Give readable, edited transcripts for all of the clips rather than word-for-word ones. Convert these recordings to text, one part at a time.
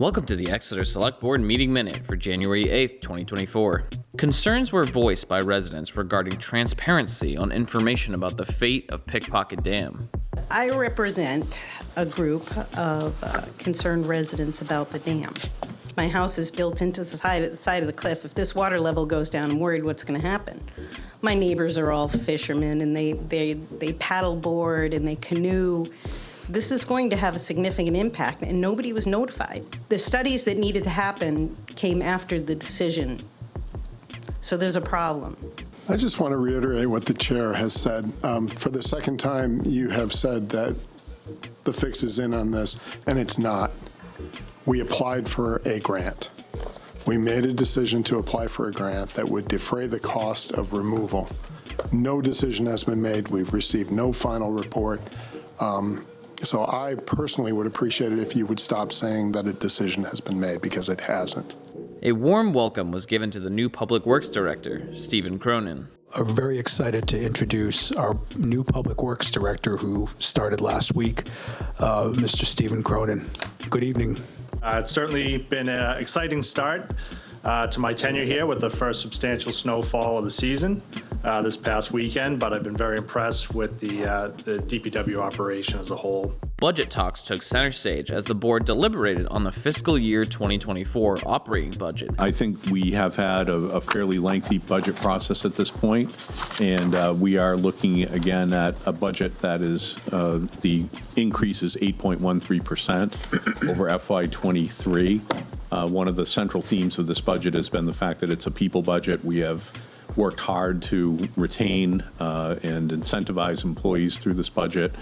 Welcome to the Exeter Select Board Meeting Minute for January 8th, 2024. Concerns were voiced by residents regarding transparency on information about the fate of Pickpocket Dam. I represent a group of concerned residents about the dam. My house is built into the side of the cliff. If this water level goes down, I'm worried what's going to happen. My neighbors are all fishermen, and they paddle board and they canoe. This is going to have a significant impact, and nobody was notified. The studies that needed to happen came after the decision, so there's a problem. I just want to reiterate what the chair has said. For the second time, you have said that the fix is in on this, and it's not. We applied for a grant. We made a decision to apply for a grant that would defray the cost of removal. No decision has been made. We've received no final report. So I personally would appreciate it if you would stop saying that a decision has been made, because it hasn't. A warm welcome was given to the new Public Works Director, Stephen Cronin. I'm very excited to introduce our new Public Works Director who started last week, Mr. Stephen Cronin. Good evening. It's certainly been an exciting start to my tenure here with the first substantial snowfall of the season this past weekend, but I've been very impressed with the DPW operation as a whole. Budget talks took center stage as the board deliberated on the fiscal year 2024 operating budget. I think we have had a fairly lengthy budget process at this point, and we are looking again at a budget that is, the increase is 8.13% over FY23. One of the central themes of this budget has been the fact that it's a people budget. We have worked hard to retain and incentivize employees through this budget.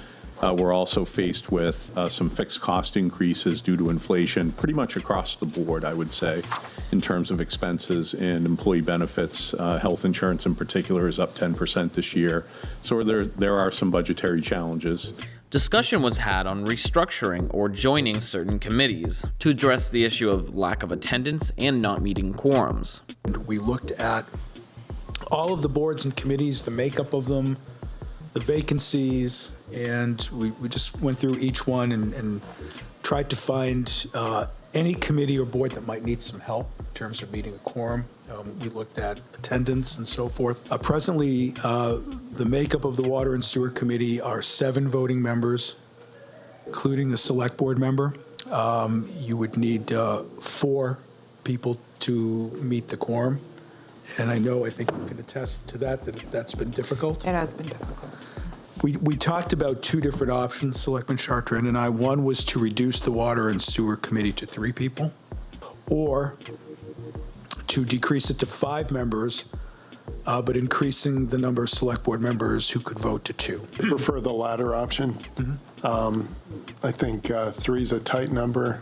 We're also faced with some fixed cost increases due to inflation pretty much across the board, I would say, in terms of expenses and employee benefits. Health insurance in particular is up 10% this year. So there are some budgetary challenges. Discussion was had on restructuring or joining certain committees to address the issue of lack of attendance and not meeting quorums. We looked at all of the boards and committees, the makeup of them, the vacancies, and we just went through each one and tried to find any committee or board that might need some help in terms of meeting a quorum. We looked at attendance and so forth. Presently, the makeup of the Water and Sewer Committee are 7 voting members, including the select board member. You would need 4 people to meet the quorum. And I think you can attest to that's been difficult. It has been difficult. We talked about 2 different options, Selectman Chartrand and I. One was to reduce the Water and Sewer Committee to 3 people, or to decrease it to 5 members, but increasing the number of select board members who could vote to 2. I prefer the latter option. I think 3 is a tight number,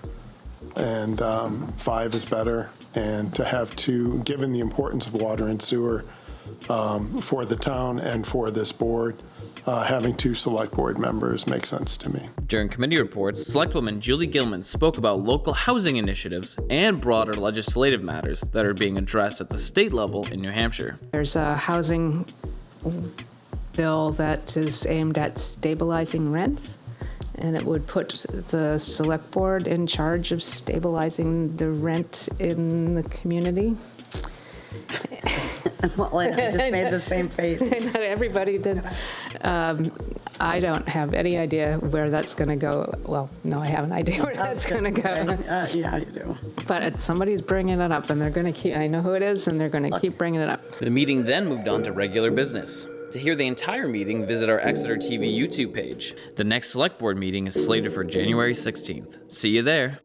and 5 is better. And to have 2, given the importance of water and sewer for the town and for this board, having 2 select board members makes sense to me. During committee reports, Selectwoman Julie Gilman spoke about local housing initiatives and broader legislative matters that are being addressed at the state level in New Hampshire. There's a housing bill that is aimed at stabilizing rent, and it would put the select board in charge of stabilizing the rent in the community. Well, I just made the same face. Not everybody did. I don't have any idea where that's going to go. Well, no, I have an idea where that's going to go. Yeah, you do. But somebody's bringing it up, and they're going to keep, I know who it is, and they're going to keep bringing it up. The meeting then moved on to regular business. To hear the entire meeting, visit our Exeter TV YouTube page. The next Select Board meeting is slated for January 16th. See you there.